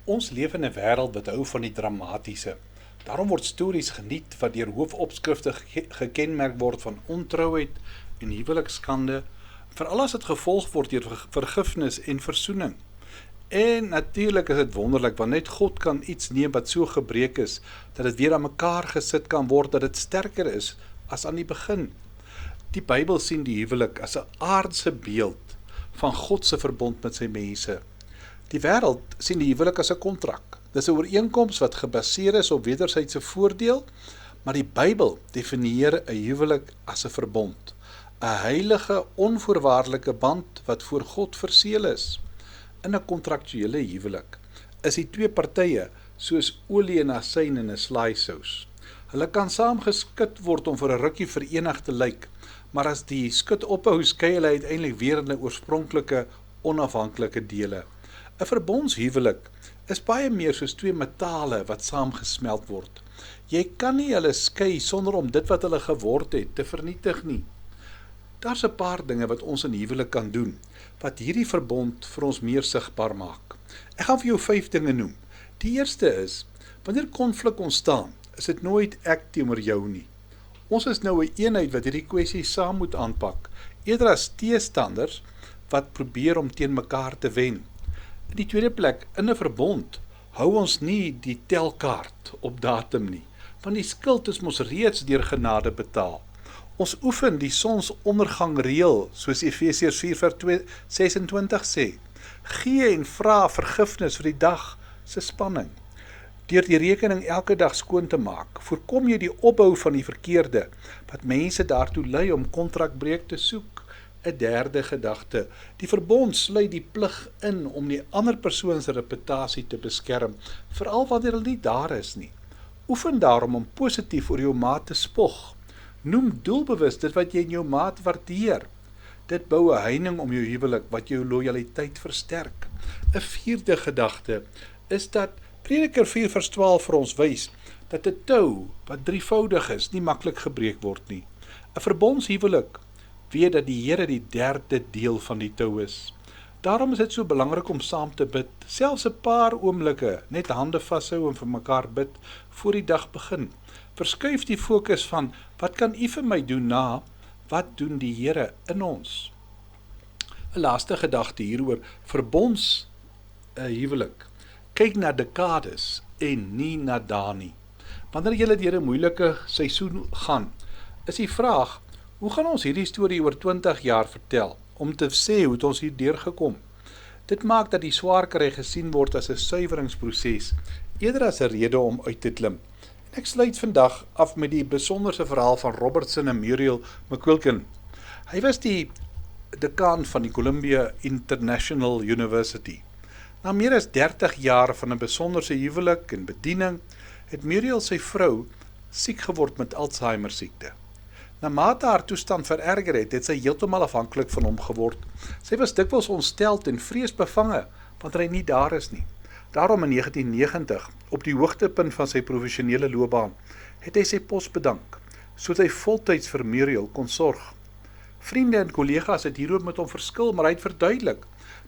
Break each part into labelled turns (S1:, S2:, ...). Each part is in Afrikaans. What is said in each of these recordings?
S1: Ons leef in 'n wêreld wat hou van die dramatiese. Daarom word stories geniet wat deur hoofopskrifte gekenmerk word van ontrouheid en huwelikskande, veral as dit gevolg word deur vergifnis en versoening. En natuurlik is dit wonderlik want net God kan iets neem wat so gebreek is dat dit weer aan mekaar gesit kan word, dat dit sterker is as aan die begin. Die Bybel sien die huwelik as 'n aardse beeld van God se verbond met sy mense. Die wêreld sien die huwelik as 'n kontrak. Dis 'n ooreenkoms wat gebaseer is op wederwysige voordeel, maar die Bybel definieer 'n huwelik as 'n verbond, 'n heilige, onvoorwaardelike band wat voor God verseël is. In 'n kontraktuele huwelik is die twee partye soos olie en asyn in 'n slaaisous. Hulle kan saam geskit word om vir 'n rukkie verenig te lyk, maar as die skit ophou, skei hulle uiteindelik weer in 'n oorspronklike, onafhanklike dele. 'n Verbondshuwelik is baie meer soos twee metale wat saamgesmelt word. Jy kan nie hulle skei sonder om dit wat hulle geword het te vernietig nie. Daar's 'n paar dinge wat ons in huwelik kan doen, wat hierdie verbond vir ons meer sigbaar maak. Ek gaan vir jou 5 dinge noem. Die eerste is, wanneer konflik ontstaan, is dit nooit ek teenoor jou nie. Ons is nou 'n eenheid wat hierdie kwessie saam moet aanpak, eerder as teestanders wat probeer om teen mekaar te wen. In die tweede plek, in 'n verbond, hou ons nie die telkaart op datum nie, want die skuld is mos reeds deur genade betaal. Ons oefen die sonsondergang reël, soos Efesiërs 4:26 sê. Gee en vra vergifnis vir die dag se spanning. Deur die rekening elke dag skoon te maak, voorkom jy die opbou van die verkeerde, wat mense daartoe lei om kontrakbreuk te soek. 'n derde gedagte, die verbond sluit die plig in om die ander persoon se reputasie te beskerm, veral wanneer hulle nie daar is nie. Oefen daarom om positief oor jou maat te spog. Noem doelbewus dit wat jy in jou maat waardeer. Dit bou 'n heining om jou huwelik wat jou lojaliteit versterk. 'n vierde gedagte is dat Prediker 4:12 vir ons wys dat 'n tou wat drievoudig is nie maklik gebreek word nie. 'n Verbondshuwelik weet dat die Here die derde deel van die tou is. Daarom is dit so belangrik om saam te bid, selfs 'n paar oomblikke, net hande vashou en vir mekaar bid voor die dag begin. Verskuif die fokus van, wat kan U vir my doen na, wat doen die Here in ons? 'n Laaste gedagte hieroor, verbondshuwelik. Kyk na dekades en nie na dae nie. Wanneer jy deur 'n moeilike seisoen gaan, is die vraag, hoe gaan ons hierdie storie oor 20 jaar vertel, om te sê hoe het ons hier deurgekom? Dit maak dat die swaar kry gesien word as 'n suiweringsproses, eerder as 'n rede om uit te klim. En ek sluit vandag af met die besonderse verhaal van Robertson en Muriel McQuilkin. Hy was die dekaan van die Columbia International University. Na meer as 30 jaar van 'n besonderse huwelik en bediening, het Muriel sy vrou siek geword met Alzheimer siekte. Na mate haar toestand vererger het sy heeltemal afhanklik van hom geword. Sy was dikwels ontsteld en vreesbevange, want hy nie daar is nie. Daarom in 1990, op die hoogtepunt van sy professionele loopbaan, het hy sy pos bedank, sodat hy voltyds vir Muriel kon sorg. Vriende en kollegas het hieroor met hom verskil, maar hy het verduidelik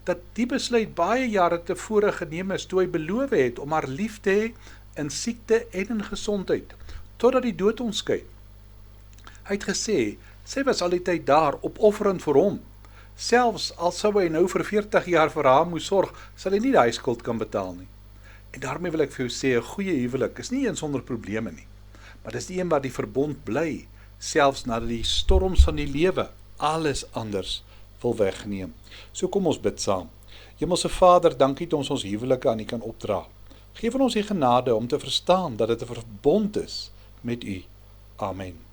S1: dat die besluit baie jare tevore geneem is, toe hy beloof het om haar lief te hê in siekte en in gesondheid, totdat die dood ons skei. Hy het gesê, sy was al die tyd daar, opofferend vir hom. Selfs al sou hy nou vir 40 jaar vir haar moes sorg, sal hy nie daai skuld kan betaal nie. En daarmee wil ek vir jou sê, 'n goeie huwelik is nie een sonder probleme nie, maar dis die een waar die verbond bly, selfs nadat die storms van die lewe alles anders wil wegneem. So kom ons bid saam. Hemelse Vader, dankie dat ons huwelike aan U kan opdra. Geef ons die genade om te verstaan dat dit 'n verbond is met U. Amen.